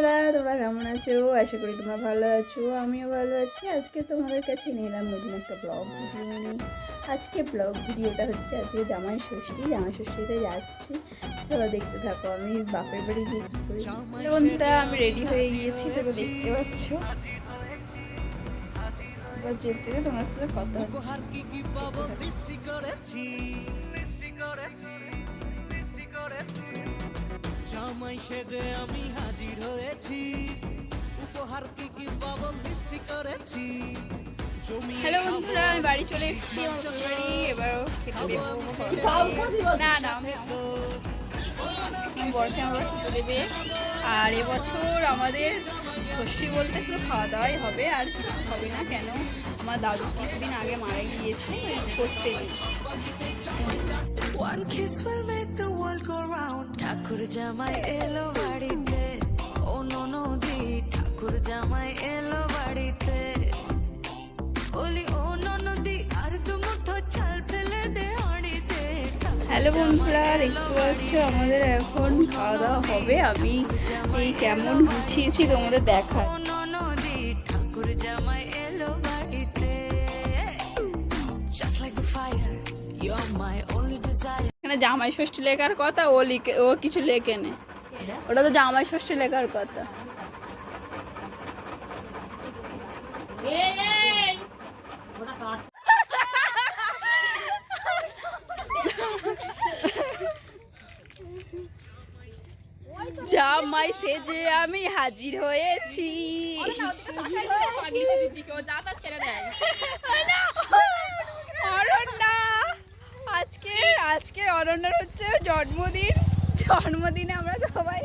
বন্ধুরা, তোমরা কেমন আছো? আশা করি তোমরা ভালো আছো, আমিও ভালো আছি। আজকে তোমাদের কাছে নিলাম নতুন একটা ব্লগ ভিডিও নিয়ে। আজকে ব্লগ ভিডিওটা হচ্ছে আজকে জামাই ষষ্ঠীতে যাচ্ছি। চলো দেখতে থাকো আমি বাপের বাড়ি গিয়ে কী করি। বন্ধুরা, আমি রেডি হয়ে গিয়েছি, তোমরা দেখতে পাচ্ছ। এবার যেতে তোমার সাথে কথা হচ্ছে। জামাই সেজে আমি হাজির হয়েছি, উপহার কি কি পাবো লিস্ট করেছি। হ্যালো বন্ধুরা, আমি বাড়ি চলে এসেছি, আমার বাড়ি। এবারও খেতে দেবো না না বর্ষা আমার খেতে দেবে। আর এবছর আমাদের ষষ্ঠী বলতে শুধু খাওয়া দাওয়াই হবে, আর কিছু হবে না। কেন, আমার দাদু কিছুদিন আগে মারা গিয়েছে, করতে নেই। One kiss will make the world go round. ঠাকুর জামাই এলো বাড়িতে, ও ননদি ঠাকুর জামাই এলো বাড়িতে। বলি ও ননদি আর দু মুঠো চাল ফেলে দে হাঁড়িতে। হ্যালো বন্ধুরা, দেখতে পাচ্ছ আমাদের এখন খাওয়া দাওয়া হবে। আমি এই কেমন গুছিয়েছি তোমাদের দেখা। ও ননদি ঠাকুর জামাই এলো বাড়িতে। Just like the fire, you're my only desire. এখানে জামাই ষষ্ঠী লেখার কথা, ও কিছু লেখে নে। ওটা তো জামাই ষষ্ঠী লেখার কথা। জামাই সেজে আমি হাজির হয়েছি। অরণ্যা, আজকে অরণ্যার হচ্ছে জন্মদিনে আমরা সবাই